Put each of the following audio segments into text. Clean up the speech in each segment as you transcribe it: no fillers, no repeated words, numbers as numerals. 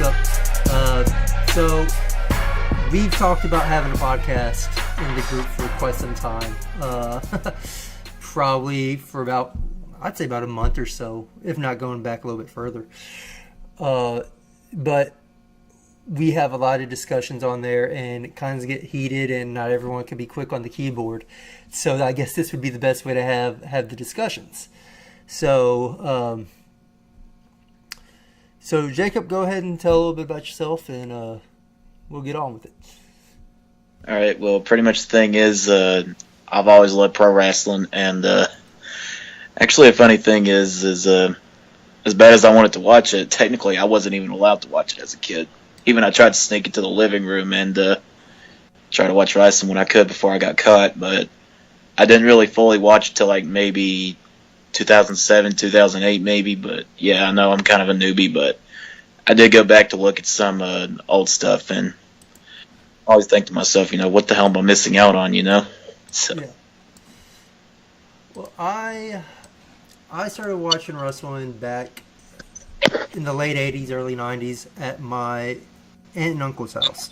Jacob. So we've talked about having a podcast in the group for quite some time. Probably for I'd say about a month or so, if not going back a little bit further. But we have a lot of discussions on there, and it kind of get heated, and not everyone can be quick on the keyboard. So I guess this would be the best way to have the discussions. So Jacob, go ahead and tell a little bit about yourself, and we'll get on with it. All right. Well, pretty much the thing is, I've always loved pro wrestling, and actually, a funny thing is as bad as I wanted to watch it, technically, I wasn't even allowed to watch it as a kid. Even I tried to sneak into the living room and try to watch wrestling when I could before I got caught, but I didn't really fully watch it till like maybe 2007, 2008 maybe, but yeah, I know I'm kind of a newbie, but I did go back to look at some old stuff, and I always think to myself, what the hell am I missing out on, So. Yeah. Well, I started watching wrestling back in the late 80s, early 90s at my aunt and uncle's house.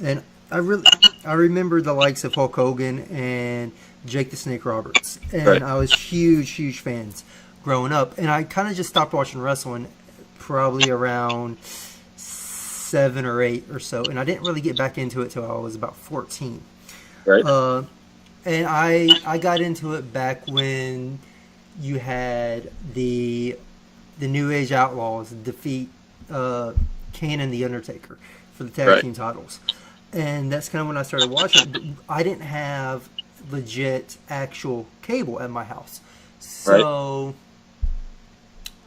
And I remember the likes of Hulk Hogan and Jake the Snake Roberts. And Right. I was huge fans growing up. And I kind of just stopped watching wrestling probably around 7 or 8 or so. And I didn't really get back into it till I was about 14. Right. And I got into it back when you had the New Age Outlaws defeat Kane and The Undertaker for the tag team titles. And that's kind of when I started watching it. But I didn't have legit actual cable at my house. So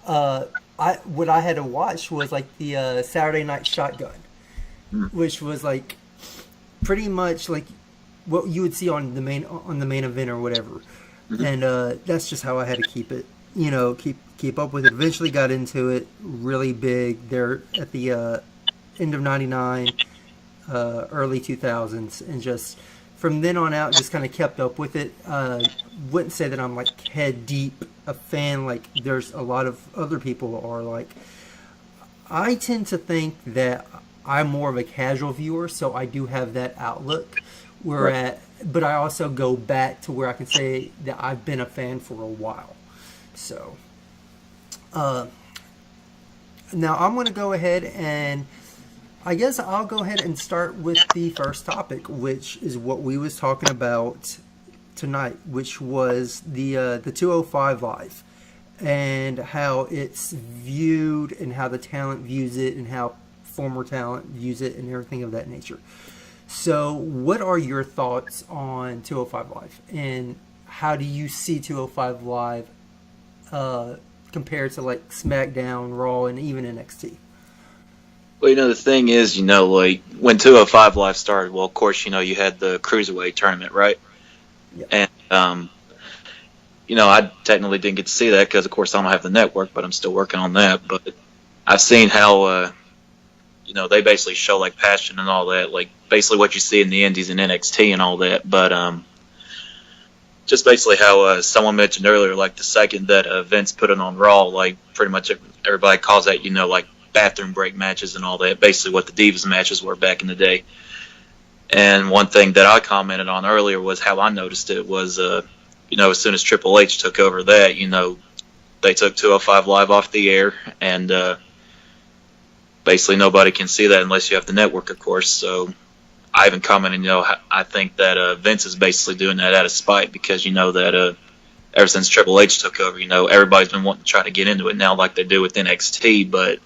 what I had to watch was like the Saturday Night Shotgun, which was like pretty much like what you would see on the main event or whatever. And that's just how I had to keep it, keep up with it. Eventually got into it really big there at the end of 99, early 2000s, and just from then on out just kind of kept up with it. Wouldn't say that I'm like head deep a fan like there's a lot of other people are. Like, I tend to think that I'm more of a casual viewer, so I do have that outlook. But I also go back to where I can say that I've been a fan for a while. So, now I'm going to go ahead and I guess I'll go ahead and start with the first topic, which is what we was talking about tonight, which was the 205 Live and how it's viewed and how the talent views it and how former talent views it and everything of that nature. So what are your thoughts on 205 Live, and how do you see 205 Live compared to like SmackDown, Raw, and even NXT? Well, the thing is, like when 205 Live started, well, of course, you had the Cruiserweight tournament, right? Yeah. And, I technically didn't get to see that because, of course, I don't have the network, but I'm still working on that. But I've seen how, they basically show like passion and all that, like basically what you see in the Indies and NXT and all that. But just basically how someone mentioned earlier, like the second that Vince put it on Raw, like pretty much everybody calls that, like bathroom break matches and all that. Basically what the Divas matches were back in the day. And one thing that I commented on earlier was how I noticed it was, as soon as Triple H took over that, they took 205 Live off the air, and basically nobody can see that unless you have the network, of course. So I even commented, I think that Vince is basically doing that out of spite because that ever since Triple H took over, everybody's been wanting to try to get into it now like they do with NXT. But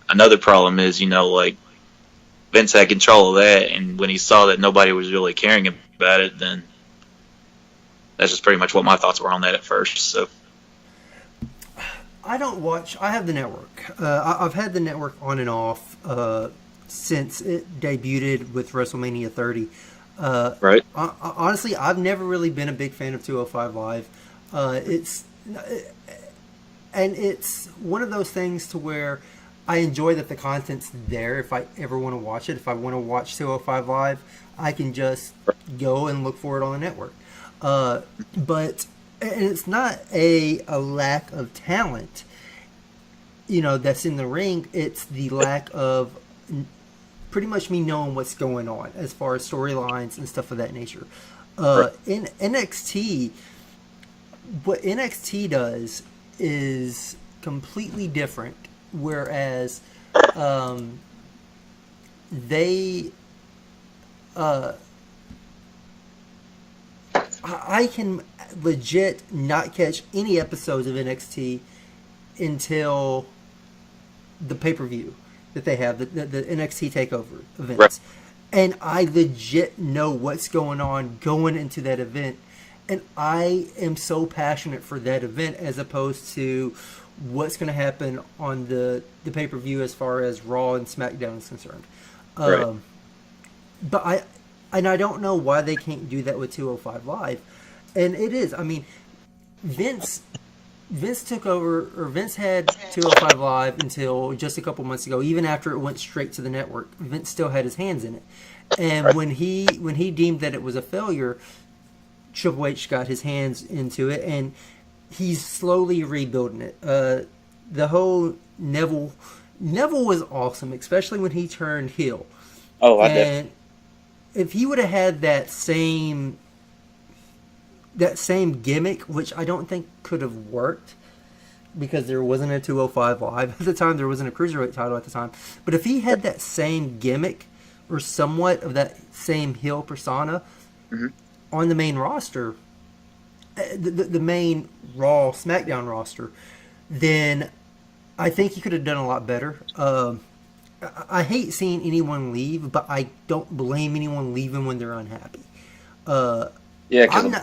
another problem is, like Vince had control of that, and when he saw that nobody was really caring about it, then that's just pretty much what my thoughts were on that at first. So I don't watch. I have the network. I've had the network on and off since it debuted with WrestleMania 30. Right. Honestly, I've never really been a big fan of 205 Live. It's one of those things to where I enjoy that the content's there if I ever want to watch it. If I want to watch 205 Live, I can just go and look for it on the network. But and it's not a lack of talent, that's in the ring. It's the lack of pretty much me knowing what's going on as far as storylines and stuff of that nature. In NXT, what NXT does is completely different, whereas they I can legit not catch any episodes of NXT until the pay-per-view that they have, the NXT TakeOver events. Right. And I legit know what's going on going into that event. And I am so passionate for that event as opposed to what's going to happen on the pay-per-view as far as Raw and SmackDown is concerned. Right. But I don't know why they can't do that with 205 Live. And it is, I mean, Vince took over, or Vince had 205 Live until just a couple months ago. Even after it went straight to the network, Vince still had his hands in it. And when he deemed that it was a failure, Triple H got his hands into it, and he's slowly rebuilding it. The whole Neville was awesome, especially when he turned heel. Oh, I and if he would have had that same gimmick, which I don't think could have worked because there wasn't a 205 Live at the time, there wasn't a Cruiserweight title at the time. But if he had that same gimmick or somewhat of that same heel persona on the main roster, the main Raw SmackDown roster, then I think he could have done a lot better. I hate seeing anyone leave, but I don't blame anyone leaving when they're unhappy. Yeah, because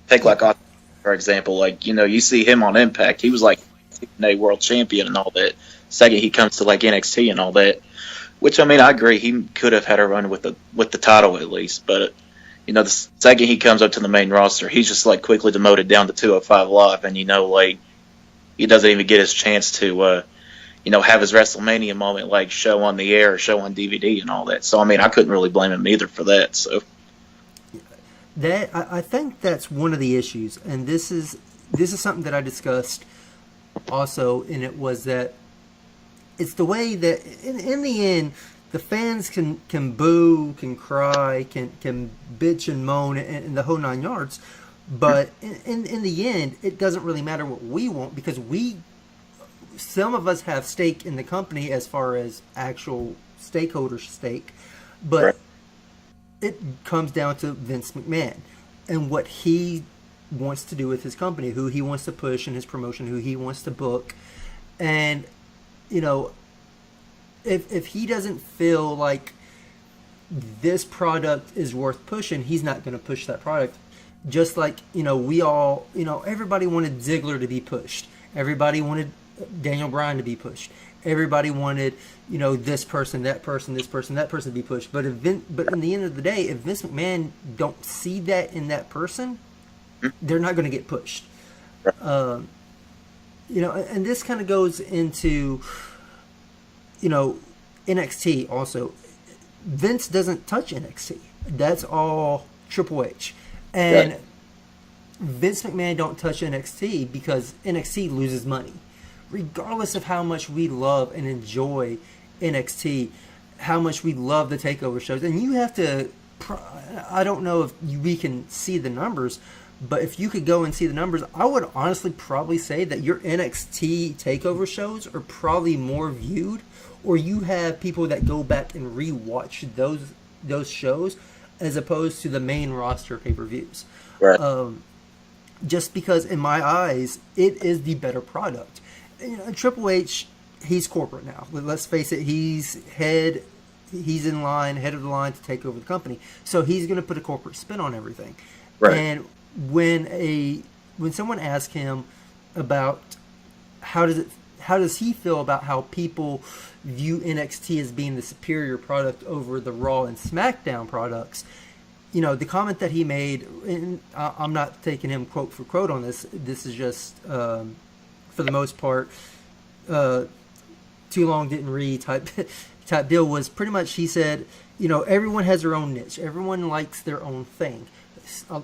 take like for example, like you see him on Impact, he was like a world champion and all that. Second, he comes to like NXT and all that, which I mean, I agree he could have had a run with the title at least, but the second he comes up to the main roster, he's just like quickly demoted down to 205 Live, and like he doesn't even get his chance to have his WrestleMania moment, like show on the air, or show on DVD, and all that. So I mean, I couldn't really blame him either for that. So that I think that's one of the issues, and this is something that I discussed also, and it was that it's the way that in the end the fans can boo, can cry, can bitch and moan, and the whole 9 yards. But in the end, it doesn't really matter what we want, because some of us have stake in the company as far as actual stakeholder stake, but right. It comes down to Vince McMahon and what he wants to do with his company, who he wants to push in his promotion, who he wants to book. And if he doesn't feel like this product is worth pushing, he's not going to push that product. Just like, we all, everybody wanted Ziggler to be pushed. Everybody wanted Daniel Bryan to be pushed. Everybody wanted, this person, that person, this person, that person to be pushed. But but in the end of the day, if Vince McMahon don't see that in that person, they're not going to get pushed. And this kind of goes into, NXT also. Vince doesn't touch NXT. That's all Triple H. And right. Vince McMahon don't touch NXT because NXT loses money. Regardless of how much we love and enjoy NXT, how much we love the takeover shows, and you have to, I don't know if we can see the numbers, but if you could go and see the numbers, I would honestly probably say that your NXT takeover shows are probably more viewed, or you have people that go back and rewatch those shows as opposed to the main roster pay-per-views. Right. Just because in my eyes, it is the better product. Triple H, he's corporate now. Let's face it, he's head of the line to take over the company. So he's going to put a corporate spin on everything. Right. And when someone asks him about how does he feel about how people view NXT as being the superior product over the Raw and SmackDown products, the comment that he made, and I'm not taking him quote for quote on this. This is just for the most part, too long didn't read type deal, was pretty much, he said, everyone has their own niche. Everyone likes their own thing.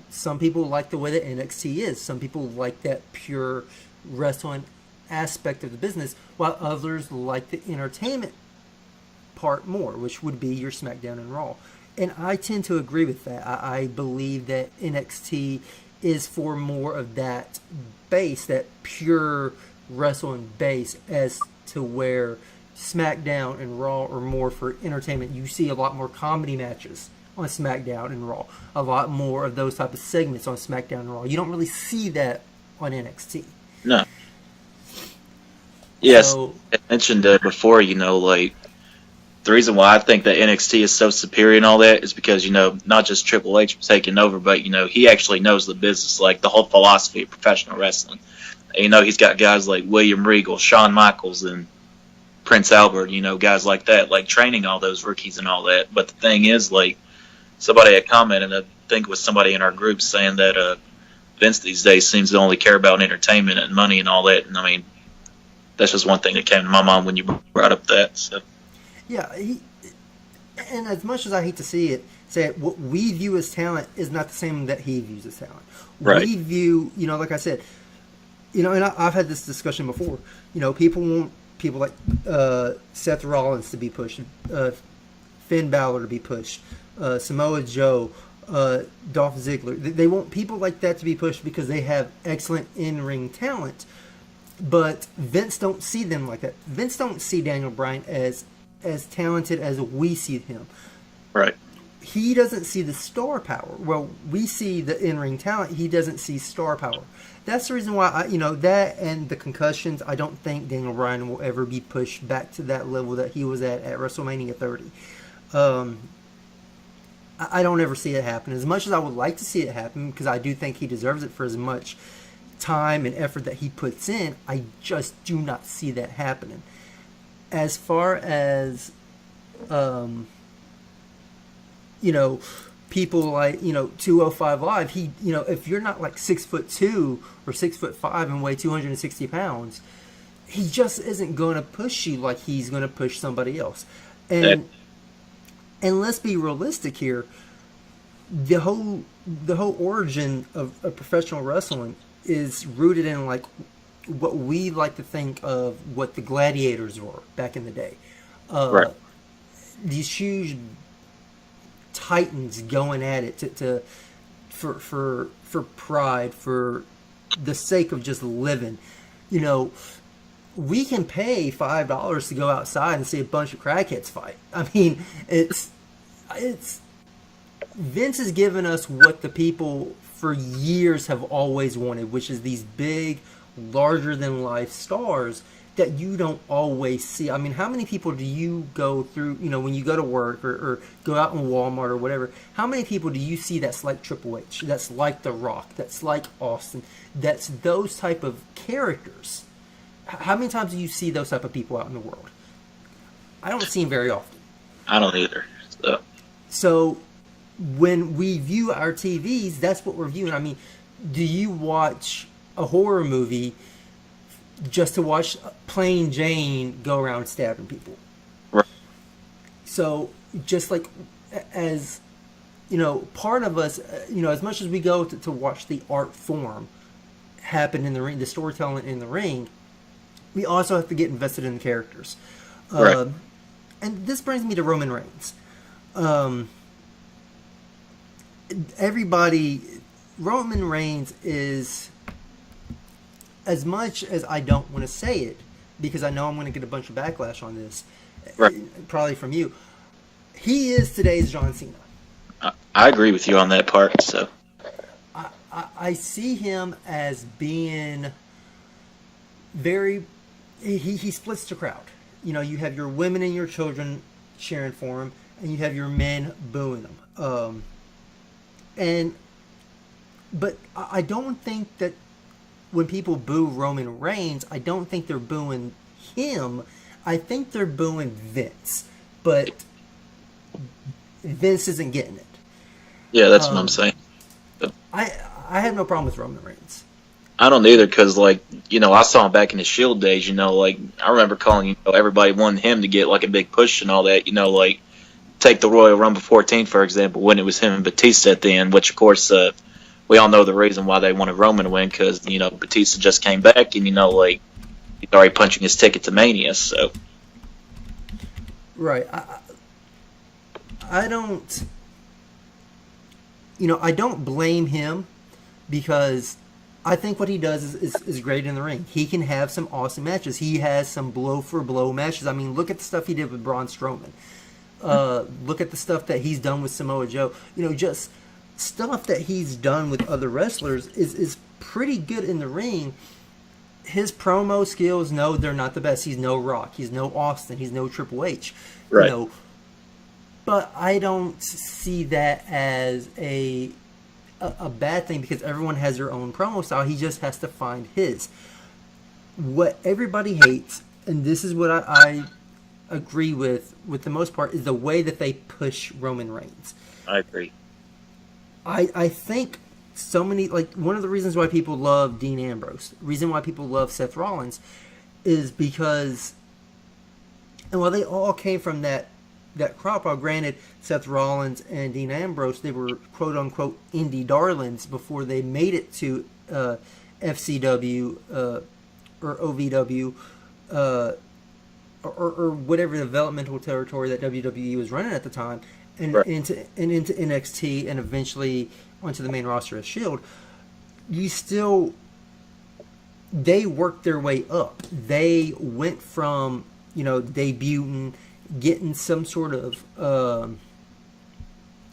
Some people like the way that NXT is. Some people like that pure wrestling aspect of the business, while others like the entertainment part more, which would be your SmackDown and Raw. And I tend to agree with that. I believe that NXT is for more of that base, that pure wrestling base, as to where SmackDown and Raw are more for entertainment. You see a lot more comedy matches on SmackDown and Raw, a lot more of those type of segments on SmackDown and Raw. You don't really see that on NXT. No. Yes, So, I mentioned before, like, the reason why I think that NXT is so superior and all that is because, not just Triple H taking over, but, he actually knows the business, like the whole philosophy of professional wrestling. And, he's got guys like William Regal, Shawn Michaels, and Prince Albert, guys like that, like training all those rookies and all that. But the thing is, like, somebody had commented, I think it was somebody in our group, saying that Vince these days seems to only care about entertainment and money and all that. And, I mean, that's just one thing that came to my mind when you brought up that, so. yeah, and as much as I hate to say it, what we view as talent is not the same that he views as talent. Right. We view, like I said, and I've had this discussion before. People want people like Seth Rollins to be pushed, Finn Balor to be pushed, Samoa Joe, Dolph Ziggler. They want people like that to be pushed because they have excellent in-ring talent. But Vince don't see them like that. Vince don't see Daniel Bryan as talented as we see him. Right. He doesn't see the star power. Well, we see the in-ring talent. He doesn't see star power. That's the reason why that and the concussions. I don't think Daniel Bryan will ever be pushed back to that level that he was at WrestleMania 30. I don't ever see it happen. As much as I would like to see it happen, because I do think he deserves it for as much time and effort that he puts in, I just do not see that happening. As far as people like 205 Live, he if you're not like 6'2" or 6'5" and weigh 260 pounds, he just isn't going to push you like he's going to push somebody else. And let's be realistic here. The whole origin of professional wrestling is rooted in like what we like to think of what the gladiators were back in the day. Right. These huge titans going at it for pride, for the sake of just living. We can pay $5 to go outside and see a bunch of crackheads fight. I mean, it's Vince has given us what the people for years have always wanted, which is these big, larger-than-life stars that you don't always see. I mean, how many people do you go through, when you go to work or go out in Walmart or whatever, how many people do you see that's like Triple H, that's like The Rock, that's like Austin, that's those type of characters? How many times do you see those type of people out in the world? I don't see them very often. I don't either. So when we view our TVs, that's what we're viewing. I mean, do you watch a horror movie just to watch Plain Jane go around stabbing people? Right. So just like as part of us, as much as we go to watch the art form happen in the ring, the storytelling in the ring, we also have to get invested in the characters. Right. And this brings me to Roman Reigns. Roman Reigns is, as much as I don't want to say it, because I know I'm going to get a bunch of backlash on this, right, probably from you, he is today's John Cena. I agree with you on that part. So I see him as being very... He splits the crowd. You have your women and your children cheering for him, and you have your men booing him. But I don't think that when people boo Roman Reigns, I don't think they're booing him. I think they're booing Vince. But Vince isn't getting it. Yeah, that's what I'm saying. I have no problem with Roman Reigns. I don't either, because, I saw him back in the Shield days, I remember calling, everybody wanted him to get, a big push and all that, take the Royal Rumble 14, for example, when it was him and Batista at the end, which, of course, we all know the reason why they wanted Roman to win, because, Batista just came back, and, he's already punching his ticket to Mania, so. Right. I don't. I don't blame him because I think what he does is great in the ring. He can have some awesome matches. He has some blow for blow matches. I mean, look at the stuff he did with Braun Strowman. Look at the stuff that he's done with Samoa Joe. Just stuff that he's done with other wrestlers is pretty good in the ring. His promo skills, no, they're not the best. He's no Rock. He's no Austin. He's no Triple H. Right. But I don't see that as a bad thing because everyone has their own promo style. He just has to find his. What everybody hates, and this is what I agree with the most part, is the way that they push Roman Reigns. I agree. I think so many, like, one of the reasons why people love Dean Ambrose, the reason why people love Seth Rollins, is because, and while they all came from that crop, granted, Seth Rollins and Dean Ambrose, they were quote-unquote indie darlings before they made it to FCW or OVW or whatever developmental territory that WWE was running at the time, and right. into NXT and eventually onto the main roster of S.H.I.E.L.D., they worked their way up. They went from, debuting, getting some sort of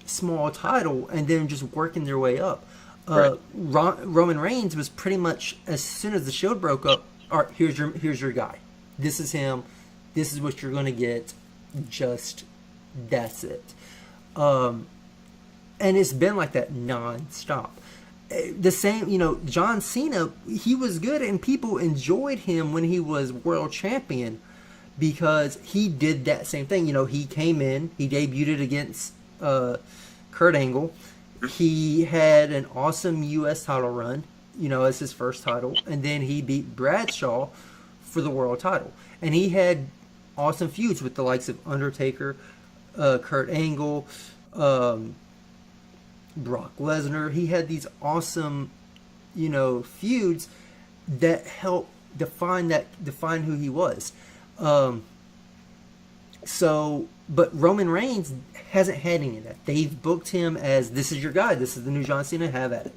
small title, and then just working their way up. Right. Roman Reigns was pretty much, as soon as the Shield broke up, all right, here's your guy. This is him. This is what you're going to get. Just, that's it. And it's been like that nonstop. The same, John Cena, he was good and people enjoyed him when he was world champion because he did that same thing. He came in, he debuted against Kurt Angle. He had an awesome U.S. title run, as his first title. And then he beat Bradshaw for the world title. And he had awesome feuds with the likes of Undertaker, Kurt Angle, Brock Lesnar. He had these awesome, feuds that helped define who he was. But Roman Reigns hasn't had any of that. They've booked him as, this is your guy, this is the new John Cena, have at it.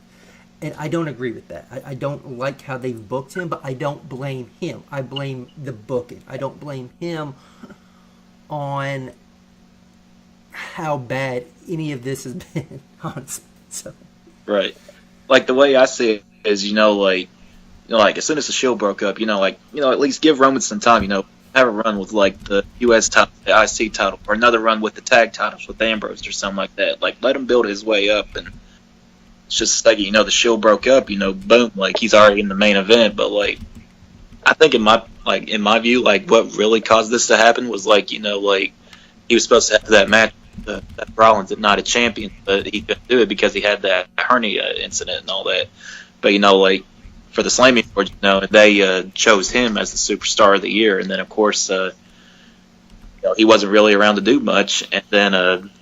And I don't agree with that. I don't like how they've booked him, but I don't blame him. I blame the booking. I don't blame him on how bad any of this has been, honestly. So. Right. Like, the way I see it is, as soon as the Shield broke up, at least give Roman some time, have a run with, the U.S. title, the IC title, or another run with the tag titles with Ambrose or something like that. Let him build his way up, and it's just the Shield broke up, boom, he's already in the main event, but, I think in my view, what really caused this to happen was, he was supposed to have that match that Rollins at Night of Champions, but he couldn't do it because he had that hernia incident and all that. But, for the Slammy Awards, they chose him as the Superstar of the Year, and then, of course, he wasn't really around to do much, and then,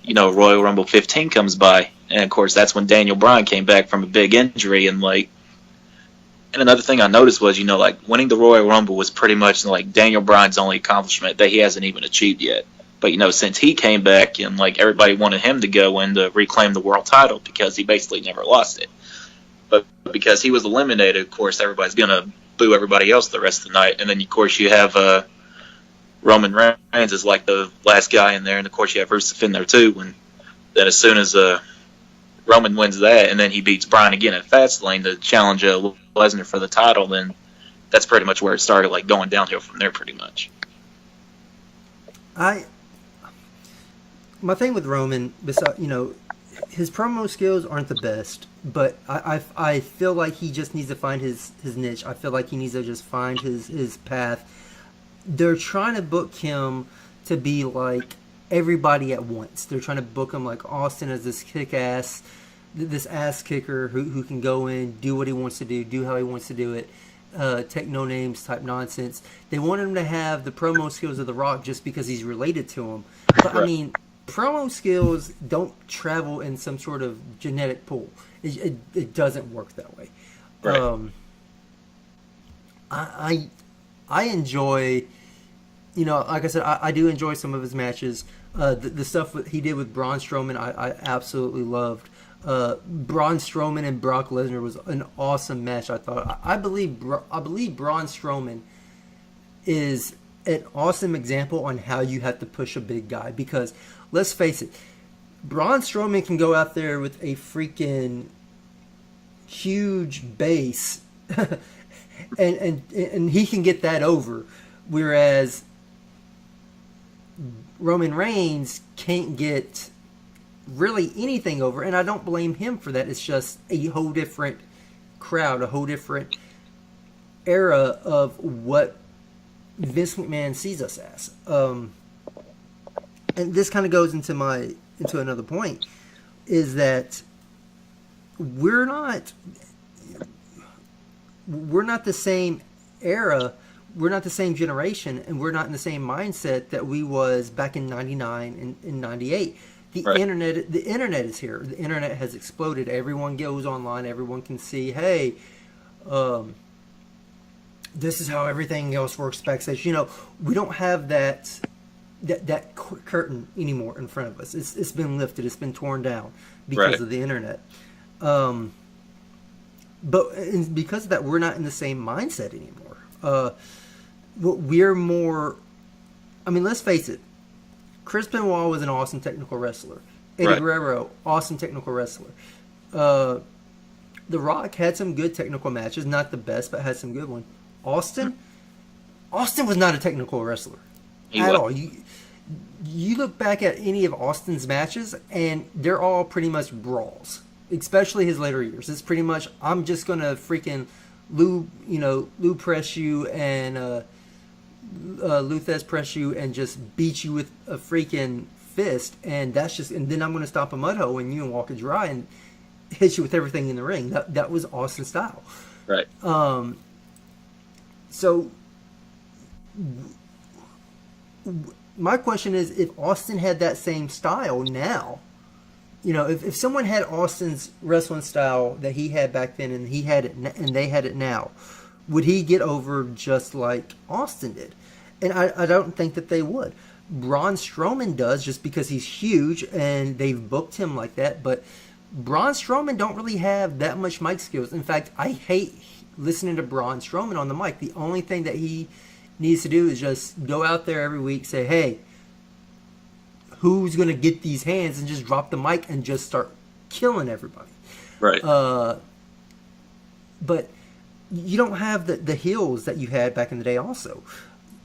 Royal Rumble 15 comes by, and, of course, that's when Daniel Bryan came back from a big injury, and, and another thing I noticed was, winning the Royal Rumble was pretty much, Daniel Bryan's only accomplishment that he hasn't even achieved yet. But, since he came back and, everybody wanted him to go and to reclaim the world title because he basically never lost it. But because he was eliminated, of course, everybody's going to boo everybody else the rest of the night. And then, of course, you have Roman Reigns as, the last guy in there. And, of course, you have Rusev in there, too. And then as soon as Roman wins that and then he beats Bryan again at Fastlane to challenge Lesnar for the title, then that's pretty much where it started, going downhill from there pretty much. My thing with Roman, besides, his promo skills aren't the best, but I feel like he just needs to find his niche. I feel like he needs to just find his path. They're trying to book him to be like everybody at once. They're trying to book him like Austin as this kick-ass, this ass kicker who can go in, do what he wants to do how he wants to do it, take no names type nonsense. They want him to have the promo skills of The Rock just because he's related to him. But I mean, promo skills don't travel in some sort of genetic pool. It doesn't work that way. Right. I enjoy, like I said, I do enjoy some of his matches. The stuff that he did with Braun Strowman, I absolutely loved. Braun Strowman and Brock Lesnar was an awesome match. I thought. I believe Braun Strowman is an awesome example on how you have to push a big guy, because let's face it, Braun Strowman can go out there with a freaking huge base and he can get that over, whereas Roman Reigns can't get really anything over, and I don't blame him for that. It's just a whole different crowd, a whole different era of what Vince McMahon sees us as. And this kind of goes into another point, is that we're not the same era, we're not the same generation, and we're not in the same mindset that we was back in 99 and 98. The internet is here. The internet has exploded. Everyone goes online. Everyone can see, hey, this is how everything else works backstage. We don't have that curtain anymore in front of us. It's been lifted. It's been torn down because of the internet. But because of that, we're not in the same mindset anymore. We're more. I mean, let's face it. Chris Benoit was an awesome technical wrestler. Eddie Guerrero, awesome technical wrestler. The Rock had some good technical matches, not the best, but had some good ones. Austin was not a technical wrestler at all. You look back at any of Austin's matches, and they're all pretty much brawls, especially his later years. It's pretty much, I'm just gonna freaking Lou press you and Luthez press you and just beat you with a freaking fist, and then I'm gonna stop a mud hole in you and walk it dry and hit you with everything in the ring. That was Austin's style. Right. So my question is, if Austin had that same style now, if someone had Austin's wrestling style that he had back then and he had it and they had it now, would he get over just like Austin did? And I don't think that they would. Braun Strowman does, just because he's huge and they've booked him like that, but Braun Strowman don't really have that much mic skills. In fact, I hate listening to Braun Strowman on the mic. The only thing that he needs to do is just go out there every week, say, hey, who's going to get these hands, and just drop the mic and just start killing everybody. Right. But you don't have the heels that you had back in the day also.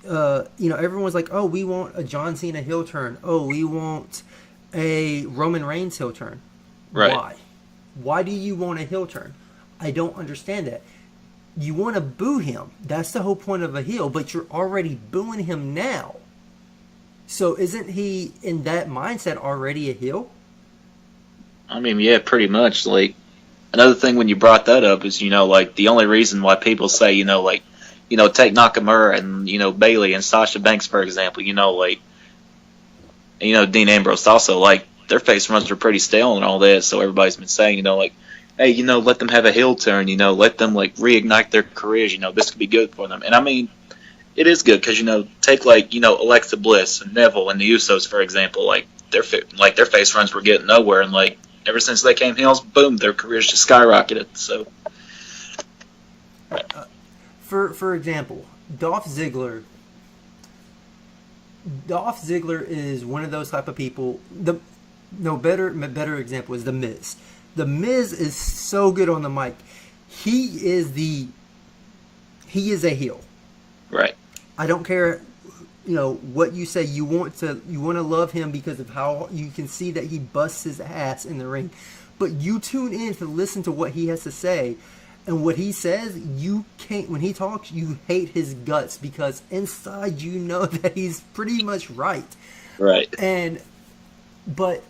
Everyone's like, oh, we want a John Cena heel turn. Oh, we want a Roman Reigns heel turn. Right. Why? Why do you want a heel turn? I don't understand that. You want to boo him. That's the whole point of a heel, but you're already booing him now. So isn't he, in that mindset, already a heel? I mean, yeah, pretty much. Like, another thing when you brought that up is, like, the only reason why people say, take Nakamura and, Bayley and Sasha Banks, for example, Dean Ambrose also, like, their face runs are pretty stale and all that, so everybody's been saying, hey, let them have a heel turn, let them, like, reignite their careers, this could be good for them. And, I mean, it is good because, take, like, Alexa Bliss and Neville and the Usos, for example, like, their face runs were getting nowhere, and, like, ever since they came heels, boom, their careers just skyrocketed, so. For example, Dolph Ziggler is one of those type of people. Better example is The Miz. The Miz is so good on the mic. He is a heel. Right. I don't care, what you say. You want to love him because of how you can see that he busts his ass in the ring. But you tune in to listen to what he has to say. And what he says, you can't. When he talks, you hate his guts because inside you know that he's pretty much right. Right. But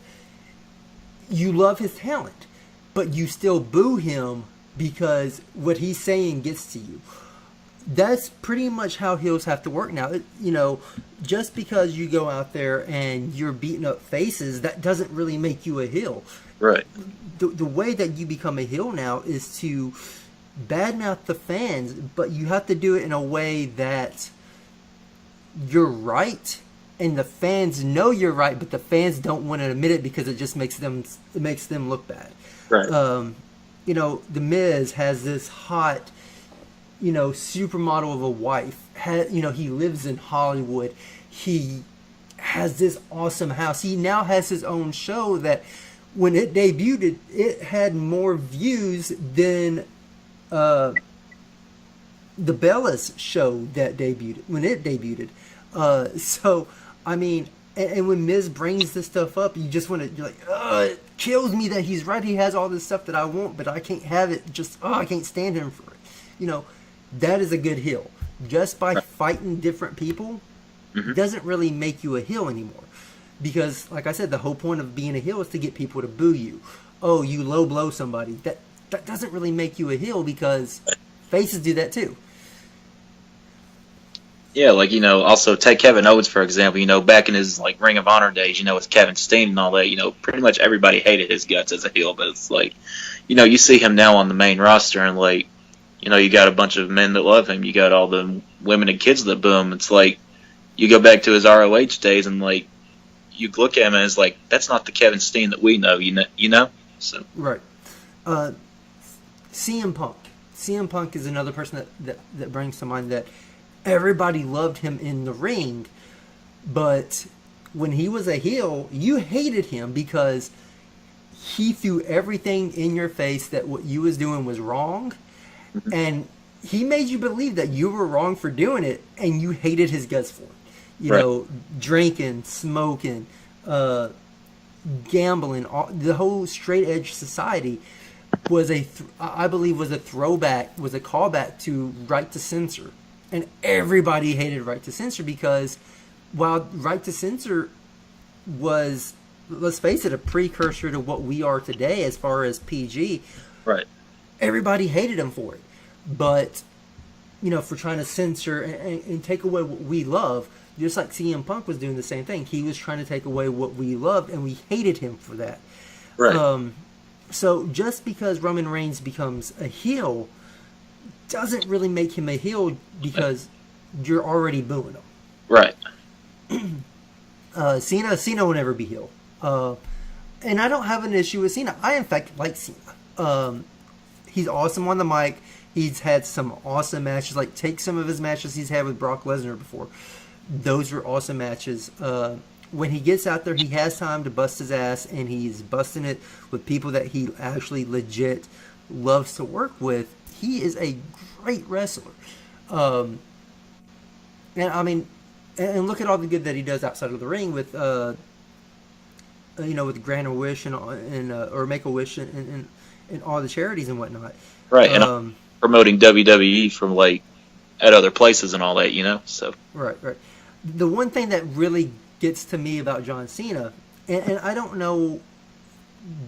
you love his talent, but you still boo him because what he's saying gets to you. That's pretty much how heels have to work now. Just because you go out there and you're beating up faces, that doesn't really make you a heel. Right. The way that you become a heel now is to badmouth the fans, but you have to do it in a way that you're right, and the fans know you're right, but the fans don't want to admit it because it just makes them look bad. Right. You know, The Miz has this hot, you know, supermodel of a wife. You know, he lives in Hollywood. He has this awesome house. He now has his own show that, when it debuted, it had more views than the Bellas show that debuted when it debuted. So, I mean, and when Miz brings this stuff up, you just want to, you're like, it kills me that he's right. He has all this stuff that I want, but I can't have it. I can't stand him for it. You know, that is a good heel. Just by fighting different people doesn't really make you a heel anymore. Because, like I said, the whole point of being a heel is to get people to boo you. Oh, you low blow somebody. That doesn't really make you a heel, because faces do that too. Yeah, like, you know, also take Kevin Owens, for example. You know, back in his, like, Ring of Honor days, you know, with Kevin Steen and all that, you know, pretty much everybody hated his guts as a heel. But it's like, you know, you see him now on the main roster, and, like, you know, you got a bunch of men that love him. You got all the women and kids that boo him. It's like, you go back to his ROH days, and, like, you look at him and it's like, that's not the Kevin Steen that we know, you know? So. Right. CM Punk. CM Punk is another person that brings to mind that everybody loved him in the ring, but when he was a heel, you hated him because he threw everything in your face that what you was doing was wrong, and he made you believe that you were wrong for doing it, and you hated his guts for it. You know, drinking, smoking, gambling, the whole straight edge society was I believe was a throwback, was a callback to Right to Censor. And everybody hated Right to Censor because while Right to Censor was, let's face it, a precursor to what we are today as far as PG, right? Everybody hated him for it. But, you know, for trying to censor and take away what we love, just like CM Punk was doing the same thing. He was trying to take away what we loved, and we hated him for that. Right. So just because Roman Reigns becomes a heel doesn't really make him a heel, because you're already booing him. Right. Cena will never be heel. And I don't have an issue with Cena. I, in fact, like Cena. He's awesome on the mic. He's had some awesome matches. Like, take some of his matches he's had with Brock Lesnar before. Those were awesome matches. When he gets out there, he has time to bust his ass, and he's busting it with people that he actually legit loves to work with. He is a great wrestler. And I mean, and look at all the good that he does outside of the ring with, you know, with Grant a Wish and or Make a Wish and all the charities and whatnot. Right. And promoting WWE from, like, at other places and all that, you know. So. Right. The one thing that really gets to me about John Cena, and I don't know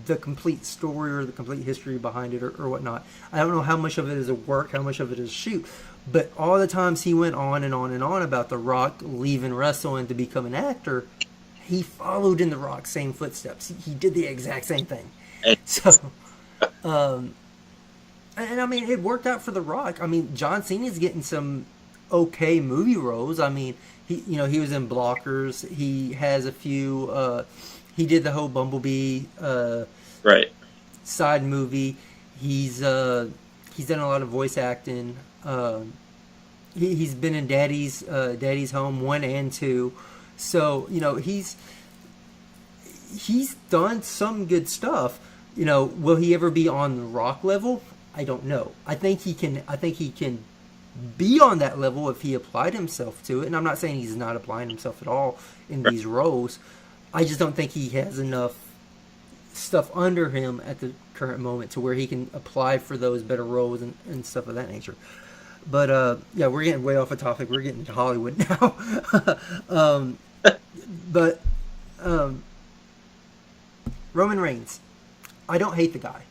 the complete story or the complete history behind it or whatnot. I don't know how much of it is a work, how much of it is shoot. But all the times he went on and on and on about The Rock leaving wrestling to become an actor, he followed in The Rock's same footsteps. He did the exact same thing. So, and I mean, it worked out for The Rock. I mean, John Cena's getting some okay movie roles. I mean, he was in Blockers. He has a few. He did the whole Bumblebee side movie. He's done a lot of voice acting. He's been in Daddy's Home 1 and 2. So, you know, he's done some good stuff. You know, will he ever be on the Rock level? I don't know. I think he can be on that level if he applied himself to it. And I'm not saying he's not applying himself at all in these roles. I just don't think he has enough stuff under him at the current moment to where he can apply for those better roles and stuff of that nature. But, yeah, we're getting way off a topic. We're getting to Hollywood now. Roman Reigns. I don't hate the guy.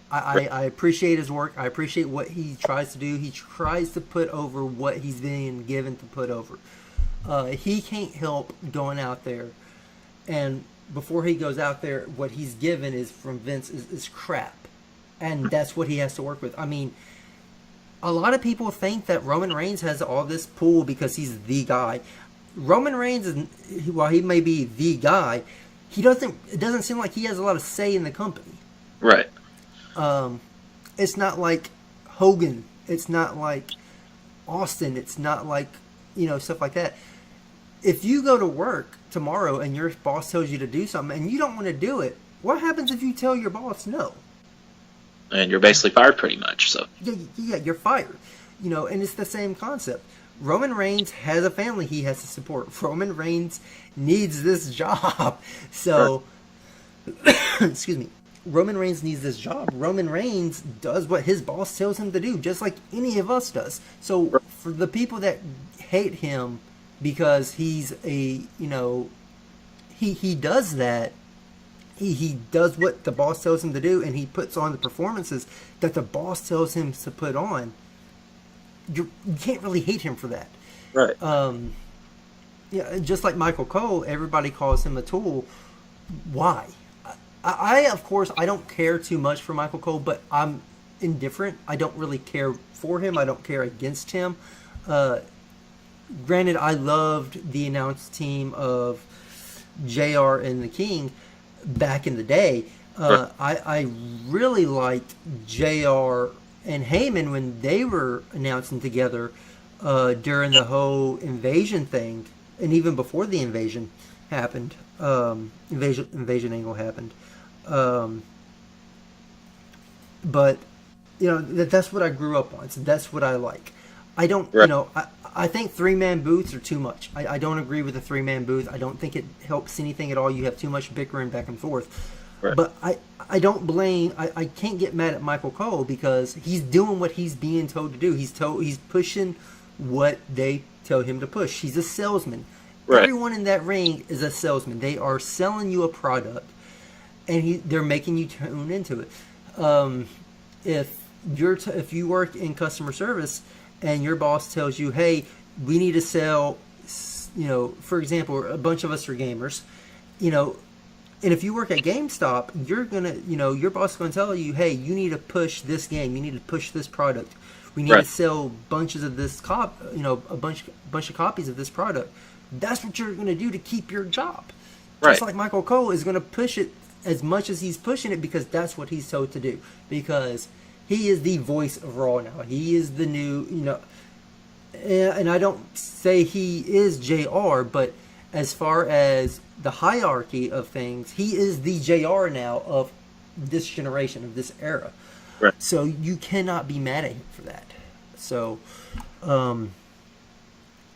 I appreciate his work. I appreciate what he tries to do. He tries to put over what he's being given to put over. He can't help going out there, and before he goes out there, what he's given is from Vince is crap. And that's what he has to work with. I mean, a lot of people think that Roman Reigns has all this pull because he's the guy. Roman Reigns is, while he may be the guy, it doesn't seem like he has a lot of say in the company. Right. It's not like Hogan. It's not like Austin. It's not like, stuff like that. If you go to work tomorrow and your boss tells you to do something and you don't want to do it, what happens if you tell your boss no? And you're basically fired pretty much. So Yeah, you're fired. And it's the same concept. Roman Reigns has a family he has to support. Roman Reigns needs this job. So, excuse me. Roman Reigns needs this job. Roman Reigns does what his boss tells him to do, just like any of us does. So for the people that hate him because he's he does that, he does what the boss tells him to do, and he puts on the performances that the boss tells him to put on. You can't really hate him for that. Right. Yeah, just like Michael Cole, everybody calls him a tool. Why? I of course, I don't care too much for Michael Cole, but I'm indifferent. I don't really care for him. I don't care against him. Granted, I loved the announced team of JR and the King back in the day. I really liked JR and Heyman when they were announcing together during the whole invasion thing, and even before the invasion happened, invasion angle happened. But that's what I grew up on. So that's what I like. I don't, I think 3-man booths are too much. I don't agree with the 3-man booth. I don't think it helps anything at all. You have too much bickering back and forth. Right. But I don't blame. I can't get mad at Michael Cole because he's doing what he's being told to do. He's pushing what they tell him to push. He's a salesman. Right. Everyone in that ring is a salesman. They are selling you a product, and they're making you tune into it. If you work in customer service and your boss tells you, hey, we need to sell, for example, a bunch of us are gamers, and if you work at GameStop, you're gonna, your boss is gonna tell you, hey, you need to push this game, you need to push this product, we need to sell bunches of this a bunch of copies of this product. That's what you're gonna do to keep your job. Just like Michael Cole is gonna push it as much as he's pushing it because that's what he's told to do. Because he is the voice of Raw now. He is the new, and I don't say he is JR, but as far as the hierarchy of things, he is the JR now of this generation, of this era. Right. So you cannot be mad at him for that. So,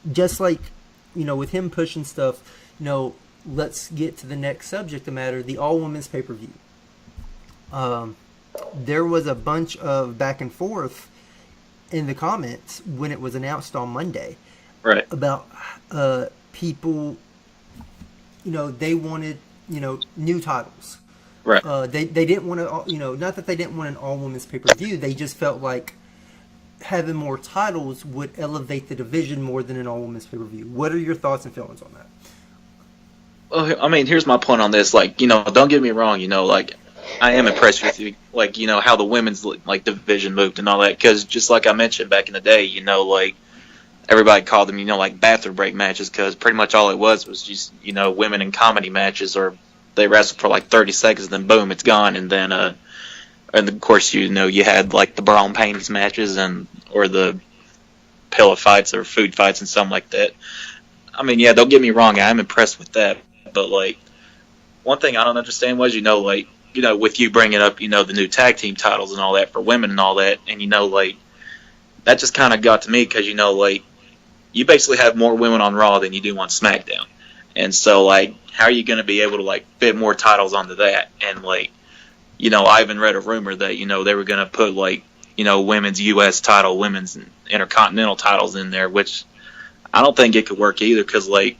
just like, with him pushing stuff, let's get to the next subject matter, the all-women's pay-per-view. There was a bunch of back and forth in the comments when it was announced on Monday. Right. About people, they wanted, new titles. Right. They didn't want to, not that they didn't want an all-women's pay-per-view, they just felt like having more titles would elevate the division more than an all-women's pay-per-view. What are your thoughts and feelings on that? Well, I mean, here's my point on this. Like, don't get me wrong, I am impressed with you, like, how the women's, like, division moved and all that. Because just like I mentioned back in the day, like, everybody called them, like, bathroom break matches because pretty much all it was just, women in comedy matches, or they wrestled for, like, 30 seconds and then, boom, it's gone. And then, and of course, you had, like, the bra and panties matches or the pillow fights or food fights and something like that. I mean, yeah, don't get me wrong, I'm impressed with that. But, like, one thing I don't understand was, like, with you bringing up, the new tag team titles and all that for women and all that, and, like, that just kind of got to me because, like, you basically have more women on Raw than you do on SmackDown. And so, like, how are you going to be able to, like, fit more titles onto that? And, like, I even read a rumor that, they were going to put, like, women's U.S. title, women's intercontinental titles in there, which I don't think it could work either because, like,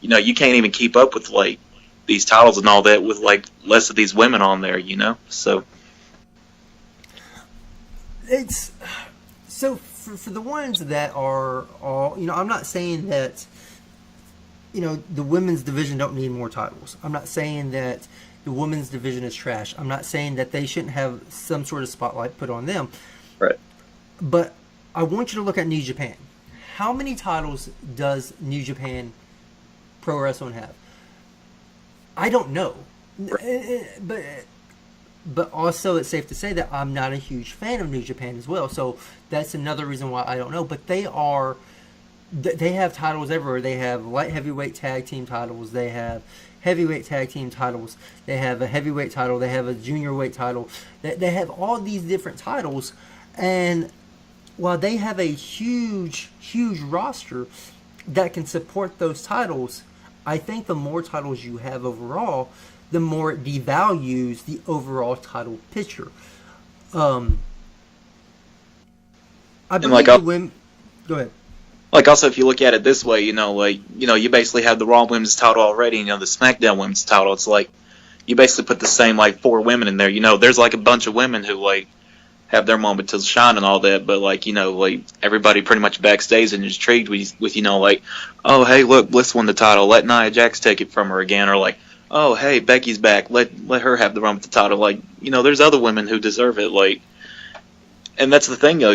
you can't even keep up with, like, these titles and all that with, like, less of these women on there, so. It's, so for the ones that are all, I'm not saying that, the women's division don't need more titles. I'm not saying that the women's division is trash. I'm not saying that they shouldn't have some sort of spotlight put on them. Right. But I want you to look at New Japan. how many titles does New Japan Pro Wrestling have? I don't know, but also it's safe to say that I'm not a huge fan of New Japan as well. So that's another reason why I don't know. But they have titles everywhere. They have light heavyweight tag team titles. They have heavyweight tag team titles. They have a heavyweight title. They have a junior weight title. They have all these different titles. And while they have a huge, huge roster that can support those titles, I think the more titles you have overall, the more it devalues the overall title picture. I believe like, the women... Go ahead. Like, also, if you look at it this way, you basically have the Raw Women's title already, the SmackDown Women's title. It's like, you basically put the same, 4 women in there. There's, a bunch of women who, have their moment to shine and all that, but, everybody pretty much backstage and is intrigued with oh, hey, look, Bliss won the title. Let Nia Jax take it from her again. Or, oh, hey, Becky's back. Let her have the run with the title. There's other women who deserve it. And that's the thing, though,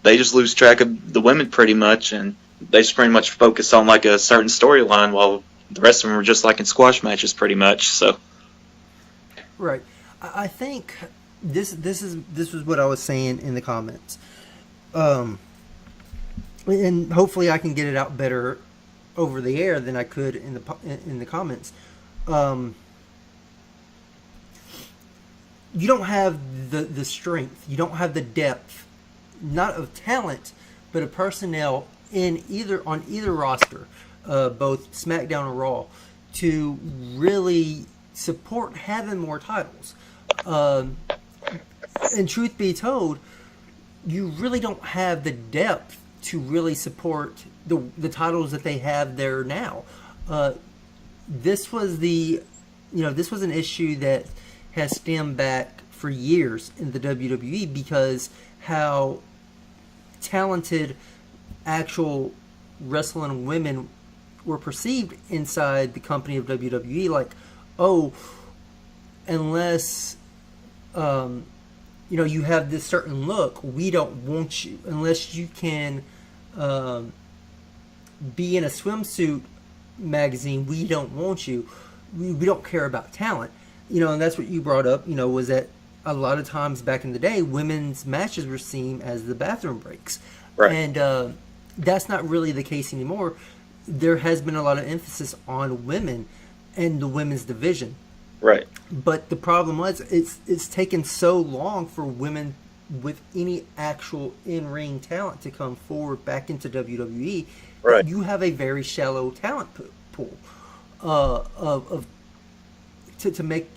they just lose track of the women pretty much, and they just pretty much focus on, a certain storyline, while the rest of them are just in squash matches pretty much, so. Right. I think this was what I was saying in the comments. And hopefully I can get it out better over the air than I could in the comments. You don't have the strength, you don't have the depth, not of talent, but of personnel on either roster, both SmackDown or Raw, to really support having more titles. And truth be told, you really don't have the depth to really support the titles that they have there now. This was an issue that has stemmed back for years in the WWE, because how talented actual wrestling women were perceived inside the company of WWE. Unless you have this certain look, we don't want you. Unless you can be in a swimsuit magazine, we don't want you. We don't care about talent. And that's what you brought up, was that a lot of times back in the day, women's matches were seen as the bathroom breaks. Right. And that's not really the case anymore. There has been a lot of emphasis on women and the women's division. Right. But the problem was, it's taken so long for women with any actual in-ring talent to come forward back into WWE. Right. You have a very shallow talent pool to make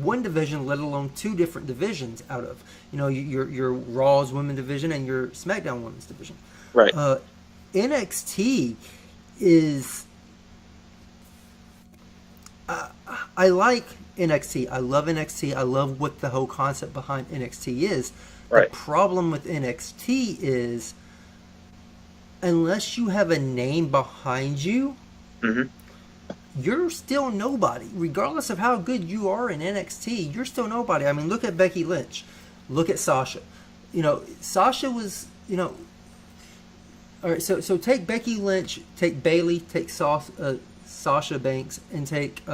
one division, let alone 2 different divisions out of your Raw's women's division and your SmackDown women's division. Right. NXT is I like NXT. I love NXT. I love what the whole concept behind NXT is. Right. The problem with NXT is, unless you have a name behind you, mm-hmm. you're still nobody. Regardless of how good you are in NXT, you're still nobody. I mean, look at Becky Lynch. Look at Sasha. Sasha was, all right, so take Becky Lynch, take Bayley, take Sasha Banks, and take